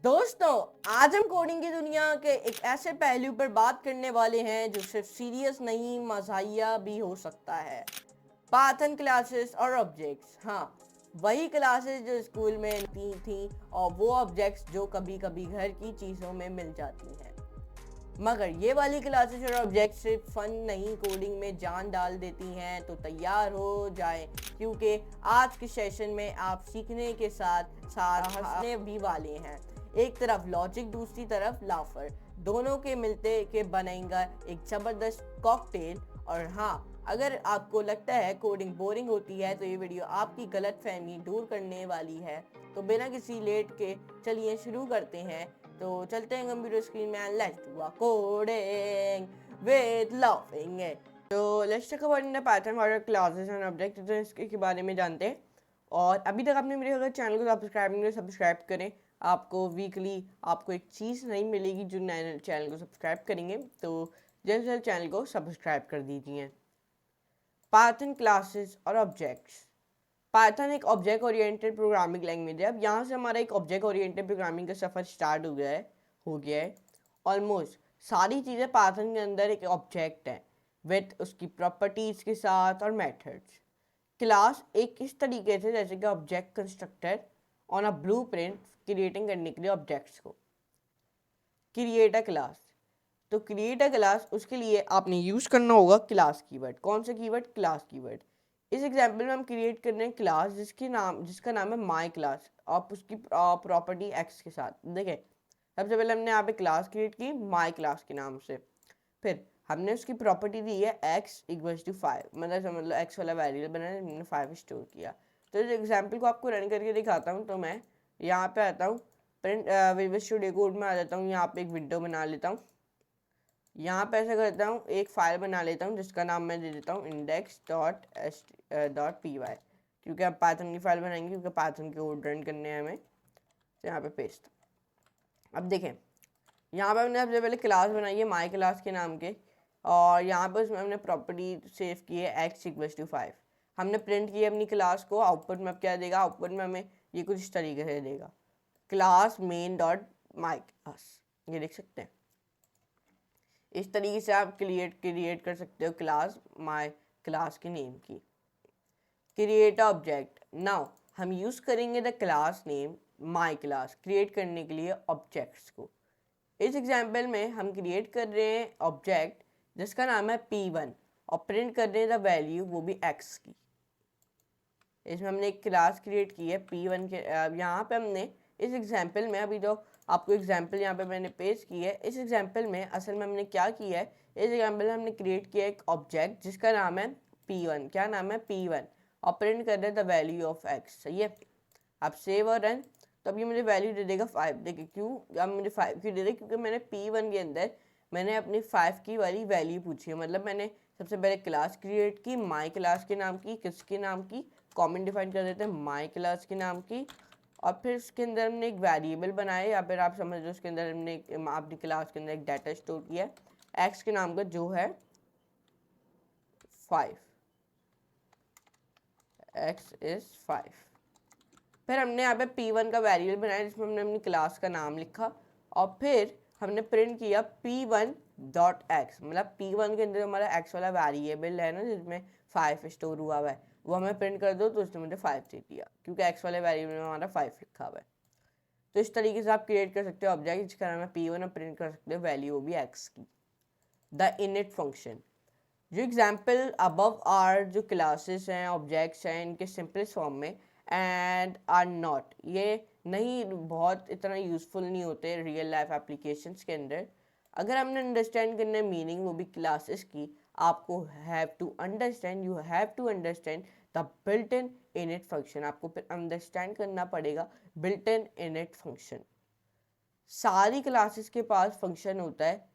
दोस्तों, आज हम कोडिंग की दुनिया के एक ऐसे पहलू पर बात करने वाले हैं जो सिर्फ सीरियस नहीं मजाहिया भी हो सकता है। पाइथन क्लासेस और ऑब्जेक्ट्स। हाँ, वही क्लासेस जो स्कूल में थी और वो ऑब्जेक्ट्स जो कभी कभी घर की चीज़ों में मिल जाती हैं। मगर ये वाली क्लासेस और ऑब्जेक्ट सिर्फ फन नहीं, कोडिंग में जान डाल देती हैं। तो तैयार हो जाएं, क्योंकि आज के सेशन में आप सीखने के साथ साथ हंसने भी वाले हैं। एक तरफ लॉजिक, दूसरी तरफ लाफर, दोनों के मिलते के बनेगा एक जबरदस्त कॉकटेल। और हाँ, अगर आपको लगता है कोडिंग बोरिंग होती है तो ये वीडियो आपकी गलत फहमी दूर करने वाली है। तो बिना किसी लेट के चलिए शुरू करते हैं। तो चलते हैं कंप्यूटर स्क्रीन में, let's do coding with laughing. तो let's talk about in the Python what are classes and objects, तो इसके बारे में जानते हैं। और अभी तक आपने मेरे अगर चैनल को सब्सक्राइब नहीं किया, सब्सक्राइब करें। आपको वीकली आपको एक चीज़ नहीं मिलेगी जो नए चैनल को सब्सक्राइब करेंगे, तो जल्द से जल्द चैनल को सब्सक्राइब कर दीजिए। पाइथन क्लासेस और ऑब्जेक्ट्स। पाइथन एक ऑब्जेक्ट ओरिएंटेड प्रोग्रामिंग लैंग्वेज है। अब यहाँ से हमारा एक ऑब्जेक्ट ओरिएंटेड प्रोग्रामिंग का सफ़र स्टार्ट हो गया है ऑलमोस्ट सारी चीज़ें पाइथन के अंदर एक ऑब्जेक्ट है विथ उसकी प्रॉपर्टीज़ के साथ और मेथड्स। क्लास एक इस तरीके से जैसे कि object constructor on a blueprint creating करने के लिए ऑब्जेक्ट्स को। क्रिएट अ क्लास, तो क्रिएट अ क्लास, उसके लिए आपने यूज़ करना होगा क्लास कीवर्ड। कौन सा कीवर्ड? Class keyword. इस एग्जांपल में हम क्रिएट कर रहे हैं क्लास जिसका नाम है माई क्लास, आप उसकी प्रॉपर्टी एक्स के साथ। देखें, सबसे पहले हमने यहाँ पे क्लास क्रिएट की माई क्लास के नाम से। फिर हमने उसकी प्रॉपर्टी दी है एक्स इक्वल्स टू 5, मतलब एक्स वाला वेरिएबल बनाया, हमने 5 स्टोर किया। तो इस एग्जाम्पल को आपको रन करके दिखाता हूँ। तो मैं यहाँ पे आता हूँ, प्रिंट विजुअल स्टूडियो कोड में आ जाता हूँ, यहाँ पे एक विंडो बना लेता हूँ। यहाँ पे ऐसा करता हूँ, एक फाइल बना लेता हूँ जिसका नाम मैं दे देता हूँ index.py, क्योंकि आप पाइथन की फाइल बनाएंगे, क्योंकि पाइथन के कोड रन करने हैं हमें। तो यहाँ पे पेस्ट। अब देखें, यहाँ पे हमने सबसे पहले क्लास बनाई है माई क्लास के नाम के, और यहाँ पे उसमें हमने प्रॉपर्टी सेव की है एक्स इक्वल्स टू 5। हमने प्रिंट किया अपनी क्लास को। आउटपुट में अब क्या देगा? आउटपुट में हमें ये कुछ इस तरीके से देगा, class main dot my class. ये देख सकते हैं, इस तरीके से आप क्रिएट कर सकते हो क्लास माई क्लास के नेम की। Create object. नाउ हम यूज़ करेंगे the class name my class create करने के लिए ऑब्जेक्ट्स को। इस एग्जाम्पल में हम क्रिएट कर रहे हैं ऑब्जेक्ट जिसका नाम है P1 और प्रिंट कर रहे हैं द वैल्यू, वो भी x की। इसमें हमने एक क्लास क्रिएट की है P1 के। यहाँ पे हमने इस एग्जाम्पल में, अभी जो आपको एग्जाम्पल यहाँ पे मैंने पेश की है, इस एग्जाम्पल में असल में हमने क्या किया है, इस एग्जाम्पल में हमने क्रिएट किया एक ऑब्जेक्ट जिसका नाम है P1। क्या नाम है? P1, और प्रिंट कर रहे हैं द वैल्यू ऑफ x। सही है। अब सेव और रन, तो अब ये मुझे वैल्यू दे देगा 5। देखिए क्यों अब मुझे 5 क्यों दे देगा? क्योंकि मैंने P1 के अंदर मैंने अपनी 5 की वाली वैल्यू पूछी है। मतलब मैंने सबसे पहले क्लास क्रिएट की माई क्लास के नाम की, किसके नाम की, कॉमन डिफाइन कर देते हैं माई क्लास के नाम की। और फिर उसके अंदर हमने एक वेरिएबल बनाया, या फिर आप समझ लो उसके अंदर हमने अपनी क्लास के अंदर एक डाटा स्टोर किया एक्स के नाम का, जो है 5। X is 5। फिर हमने यहाँ पे P1 का वेरिएबल बनाया जिसमें हमने अपनी क्लास का नाम लिखा, और फिर हमने प्रिंट किया P1 डॉट एक्स। मतलब P1 के अंदर हमारा x वाला वेरिएबल है ना, जिसमें 5 स्टोर हुआ हुआ है, वो हमें प्रिंट कर दो। तो उसने मुझे 5 दे दिया, क्योंकि x वाले वेरिएबल में हमारा 5 लिखा हुआ है। तो इस तरीके से आप क्रिएट कर सकते हो ऑब्जेक्ट जिसका नाम है P1 और प्रिंट कर सकते हो वैल्यू, वो भी x की। The init function. जो एग्जाम्पल अबव आर जो क्लासेस हैं, ऑब्जेक्ट्स हैं, इनके सिंपलेस्ट फॉर्म में एंड आर नॉट, ये नहीं बहुत इतना यूज़फुल नहीं होते रियल लाइफ एप्लीकेशंस के अंदर। अगर हमने अंडरस्टैंड करना है मीनिंग वो भी क्लासेस की, आपको have to understand the built in init function. आपको फिर अंडरस्टैंड करना पड़ेगा बिल्ट इन इनिट फंक्शन। सारी क्लासेस के पास फंक्शन होता है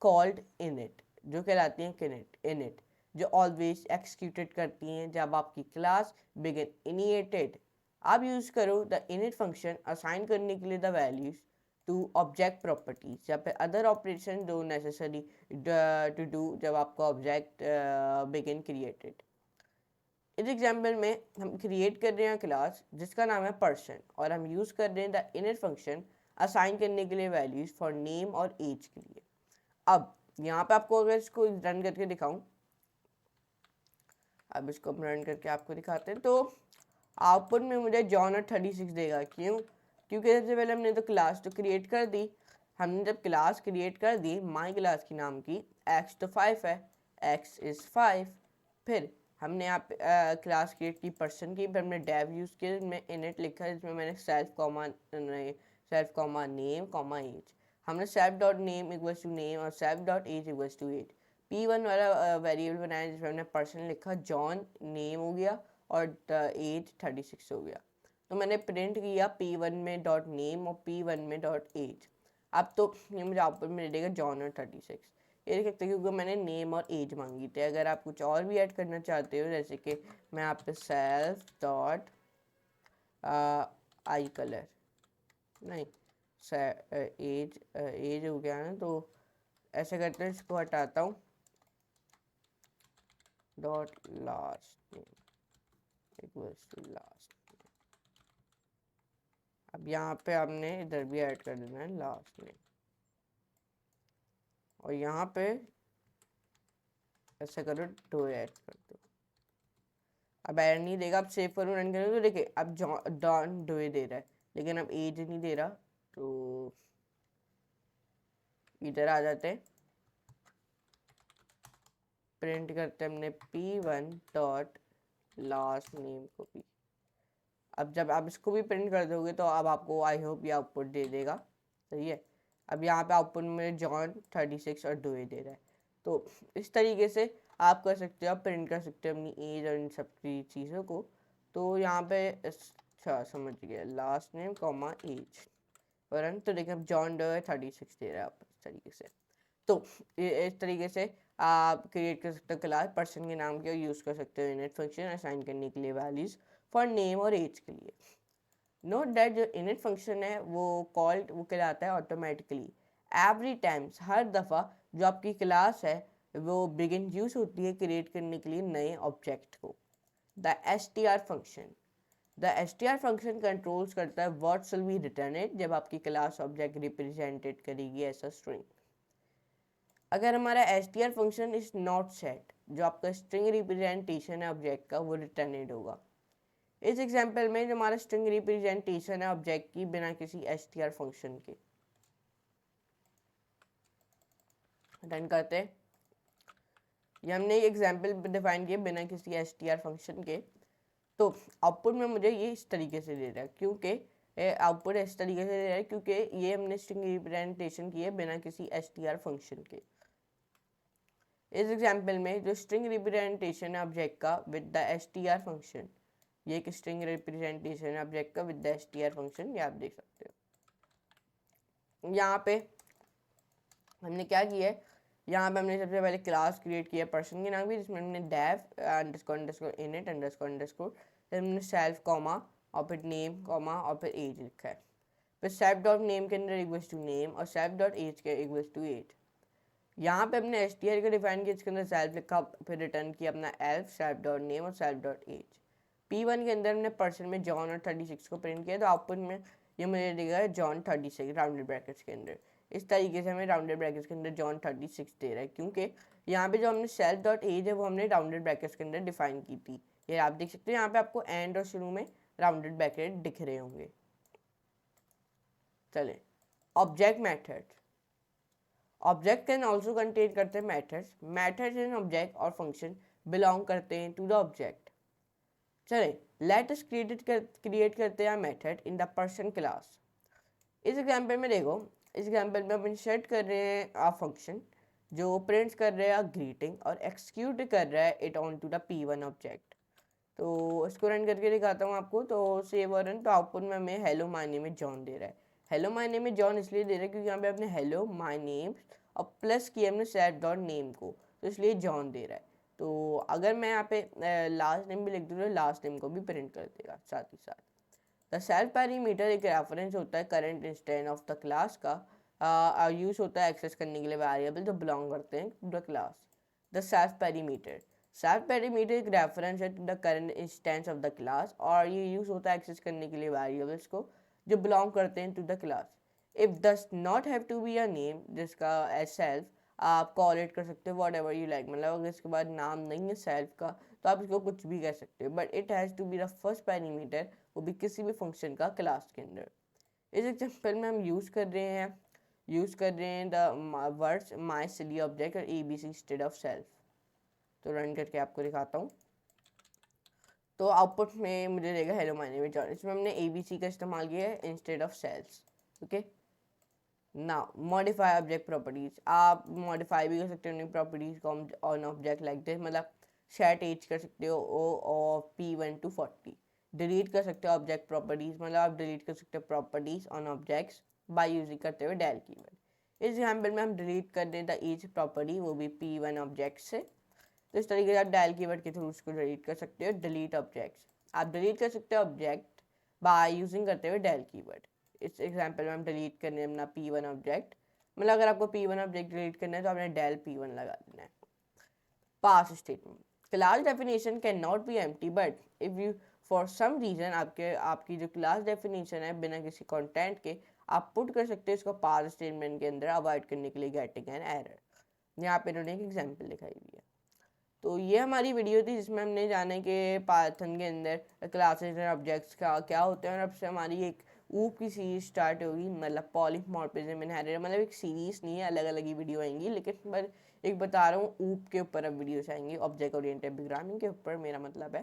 कॉल्ड इनिट, जो कहलाती हैं इनिट, जो ऑलवेज एक्सिक्यूटेड करती हैं जब आपकी क्लास बिगिन इनिएटेड। आप यूज़ करो द इनिट फंक्शन असाइन करने के लिए the values to object properties, या फिर अदर ऑपरेशन जो नेसेसरी टू डू जब आपका ऑब्जेक्ट बिगिन क्रिएटेड। इस एग्जाम्पल में हम क्रिएट कर रहे हैं क्लास जिसका नाम है पर्सन, और हम यूज़ कर रहे हैं द इनिट फंक्शन असाइन करने के लिए वैल्यूज फॉर नेम और एज के लिए। अब यहाँ पे आपको अगर इसको रन करके दिखाऊं, अब इसको हम रन करके आपको दिखाते हैं, तो आउटपुट में मुझे जॉन और 36 देगा। क्यों? क्योंकि सबसे पहले हमने तो क्लास तो क्रिएट कर दी। हमने जब क्लास क्रिएट कर दी माई क्लास की नाम की, x तो 5 है, x इज़ 5। फिर हमने यहाँ पे क्लास क्रिएट की पर्सन की, फिर हमने डेव यूज़ किया जिसमें इनिट लिखा है, जिसमें मैंने self comma name comma age. हमने self dot name equals to name और self dot age equals to age. P1 वाला वेरिएबल बनाया जिसमें हमने पर्सन लिखा, जॉन नेम हो गया और एज 36 हो गया। तो मैंने प्रिंट किया P1 में डॉट नेम और P1 में डॉट एज। अब तो ये मुझे आउटपुट में मिलेगा जॉन और 36। ये देख सकते हैं क्योंकि मैंने नेम और एज मांगी थी। अगर आप कुछ और भी ऐड करना चाहते हो, जैसे कि मैं यहाँ पे सेल्फ डॉट आई कलर, नहीं एज एज हो गया ना, तो ऐसे करते हैं, इसको हटाता हूँ, dot last name equals to last. अब यहाँ पे हमने इधर भी ऐड कर देना है लास्ट नेम, और यहाँ पे ऐसे करो दो ऐड कर दो। अब ऐड नहीं देगा, अब सेव करूँ रन करूँ तो देखिए अब डॉन डोए दे रहा है, लेकिन अब एज नहीं दे रहा। तो इधर आ जाते हैं, प्रिंट करते हैं हमने P1 डॉट लास्ट नेम को भी। अब जब आप इसको भी प्रिंट कर दोगे तो अब आपको आई होप ये आउटपुट दे देगा। सही है। अब यहाँ पे आउटपुट में जॉन 36 और डोए दे रहा है। तो इस तरीके से आप कर सकते हो, आप प्रिंट कर सकते हो अपनी एज और इन सब की चीज़ों को। तो यहाँ पे अच्छा समझ गया, लास्ट नेम कॉमा एज, और तो देखिए अब जॉन डोए 36 दे रहा है आप इस तरीके से। तो इस तरीके से आप क्रिएट कर सकते हो क्लास, पर्सन के नाम के यूज़ कर सकते हो इनिट फंक्शन असाइन करने के लिए वैल्यूज़ फॉर नेम और एज के लिए। नोट दैट जो इनिट फंक्शन है वो कहलाता है ऑटोमेटिकली एवरी टाइम्स, हर दफ़ा जो आपकी क्लास है वो बिगिन यूज होती है क्रिएट करने के लिए नए ऑब्जेक्ट को। The str function, the str function controls करता है व्हाट शैल बी रिटर्न जब आपकी क्लास ऑब्जेक्ट रिप्रेजेंटेड करेगी ऐसा स्ट्रिंग। अगर हमारा str function is not set, जो आपका स्ट्रिंग रिप्रेजेंटेशन है ऑब्जेक्ट का, वो रिटर्नेड होगा। इस एग्जांपल में जो हमारा स्ट्रिंग रिप्रेजेंटेशन है ऑब्जेक्ट की बिना किसी str फंक्शन के, रन करते हैं। ये हमने एग्जांपल डिफाइन किया बिना किसी str फंक्शन के। तो आउटपुट में मुझे ये इस तरीके से दे रहा है, क्योंकि आउटपुट इस तरीके से दे रहा है क्योंकि ये हमने स्ट्रिंग रिप्रेजेंटेशन की है बिना किसी str फंक्शन के। इस एग्जांपल में जो स्ट्रिंग रिप्रेजेंटेशन है ऑब्जेक्ट का विद द str फंक्शन, ये एक स्ट्रिंग रिप्रेजेंटेशन है ऑब्जेक्ट का विद द str फंक्शन, ये आप देख सकते हो। यहाँ पे हमने क्या किया है, यहाँ पे हमने सबसे पहले क्लास क्रिएट किया पर्सन के नाम की, जिसमें हमने डेव अंडरस्कोर इनिट अंडरस्कोर फिर हमने सेल्फ कॉमा और फिर नेम कॉमा और फिर एज लिखा है। फिर सेल्फ डॉट नेम के अंदर इक्वल्स टू नेम और सेल्फ डॉट एज के इक्वल्स टू एज। यहाँ पे हमने str को डिफाइन किया, इसके अंदर सेल्फ लिखा, फिर रिटर्न किया अपना एल्फ सेल्फ डॉट नेम और सेल्फ डॉट एज। P1 के अंदर हमने पर्सन में जॉन और 36 को प्रिंट किया, तो आउटपुट में ये मुझे देगा जॉन 36 राउंडेड ब्रैकेट्स के अंदर। इस तरीके से हमें राउंडेड ब्रैकेट्स के अंदर जॉन 36 दे रहा है, क्योंकि यहाँ पे जो हमने सेल्फ डॉट एज है वो हमने राउंडेड ब्रैकेट्स के अंदर डिफाइन की थी। ये आप देख सकते हो, यहाँ पे आपको एंड और शुरू में राउंडेड ब्रैकेट दिख रहे होंगे। चले object method. Object can also contain करते हैं मेथड्स। मेथड्स इन ऑब्जेक्ट और फंक्शन बिलोंग करते हैं टू द ऑब्जेक्ट। चले लेट अस क्रिएट करते हैं method in the person class. इस एग्जांपल में देखो, इस एग्जांपल में हम इंसर्ट कर रहे हैं आ फंक्शन जो प्रिंट कर रहा है ग्रीटिंग और एक्सिक्यूट कर रहा है it on to the P1 object. तो इसको रन करके दिखाता हूँ आपको। तो सेव और रन, तो आउटपुट में हमें hello my name is John दे रहा है। Hello my name is John इसलिए दे रहा है क्योंकि यहाँ पे आपने हेलो माय नेम और प्लस किया हमने सेट डॉट नेम को, तो इसलिए जॉन दे रहा है। तो अगर मैं यहाँ पे लास्ट नेम भी लिख दूँ तो लास्ट नेम को भी प्रिंट कर देगा साथ ही साथ। द सेल्फ पैरामीटर एक रेफरेंस होता है current instance of the class का, यूज होता है एक्सेस करने के लिए वेरिएबल जो बिलोंग करते हैं to the class. The self parameter एक रेफरेंस है to the current instance of the class, और ये यूज होता है एक्सेस करने के लिए वेरिएबल्स को जो बिलोंग करते हैं to the class. If does not have to be a name जिसका एज सेल्फ, आप कॉल इट कर सकते हो वॉट एवर यू लाइक, मतलब अगर इसके बाद नाम नहीं है सेल्फ का तो आप इसको कुछ भी कह सकते हो, but it has to be the first parameter, वो भी किसी भी फंक्शन का क्लास के अंदर। इस एग्जाम्पल में हम यूज़ कर रहे हैं the words my silly object और ABC इंस्टेड ऑफ सेल्फ। तो रन करके आपको दिखाता हूँ। तो आउटपुट में मुझे देगा hello my name is John, इसमें हमने ABC का इस्तेमाल किया है instead of self. Okay, now modify object properties, आप मॉडिफाई भी कर सकते हो अपनी प्रॉपर्टीज को ऑन ऑब्जेक्ट लाइक दिस, मतलब सेट एज कर सकते हो ओ ऑफ P1 to 40। डिलीट कर सकते हो ऑब्जेक्ट प्रॉपर्टीज, मतलब आप डिलीट कर सकते हो properties on objects by using करते हुए डेल कीवर्ड। इस एग्जाम्पल में हम डिलीट कर दें द ईच प्रॉपर्टी, वो भी P1 ऑब्जेक्ट से। तो इस तरीके से आप डायल कीवर्ड के थ्रू उसको डिलीट कर सकते हो। डिलीट ऑब्जेक्ट्स, आप डिलीट कर सकते हो ऑब्जेक्ट बाय यूजिंग करते हुए डेल कीवर्ड। इस एग्जांपल में हम डिलीट करने अपना P1 ऑब्जेक्ट, मतलब अगर आपको P1 ऑब्जेक्ट डिलीट करना है तो आपने डेल P1 लगा देना है। Pass statement, class definition can not be empty but if you for some reason आपकी जो क्लास डेफिनेशन है बिना किसी कंटेंट के आप पुट कर सकते हो इसको पास स्टेटमेंट के अंदर अवॉइड करने के लिए गेटिंग एन एरर। यहाँ पे इन्होंने एक एग्जाम्पल दिखाई हुई है। तो ये हमारी वीडियो थी जिसमें हमने जाना कि पाइथन के अंदर क्लासेस और ऑब्जेक्ट्स का क्या होते हैं, और अब से हमारी एक ऊप की सीरीज स्टार्ट होगी, मतलब पॉलीमॉर्फिज्म इनहेरिटेंस, मतलब एक सीरीज नहीं है, अलग अलग ही वीडियो आएंगी, लेकिन मैं एक बता रहा हूँ ऊप के ऊपर अब वीडियोस आएंगी, ऑब्जेक्ट ओरिएंटेड प्रोग्रामिंग के ऊपर मेरा मतलब है।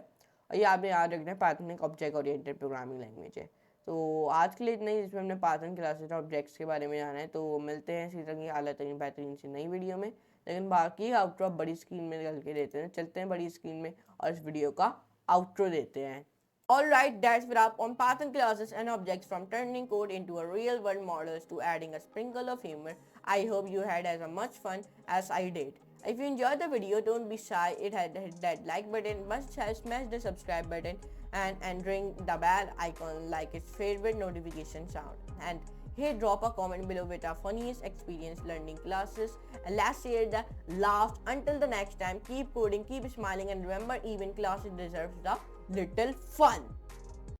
और ये आपने याद रखना है पाइथन एक ऑब्जेक्ट ओरिएंटेड प्रोग्रामिंग लैंग्वेज है। तो आज के लिए इतना ही जिसमें हमने पाइथन क्लासेस और ऑब्जेक्ट्स के बारे में जाना है। तो मिलते हैं इसी तरह की आला तरीन बेहतरीन सी नई वीडियो में, लेकिन बाकी आउटरो बड़ी स्क्रीन में निकल के देते हैं, चलते हैं बड़ी स्क्रीन में और इस वीडियो का आउटरो देते हैं। Alright, that's wrap on Python classes and objects, from turning code into a real world models to adding a sprinkle of humor. I hope you had as much fun as I did. If you enjoyed the video, don't be shy, hit that like button, must have smash the subscribe button and ring the bell icon like its favorite notification sound. And hey, drop a comment below with our funniest experience learning classes, and let's share the laughs. Until the next time, keep coding, keep smiling, and remember, even classes deserves the little fun.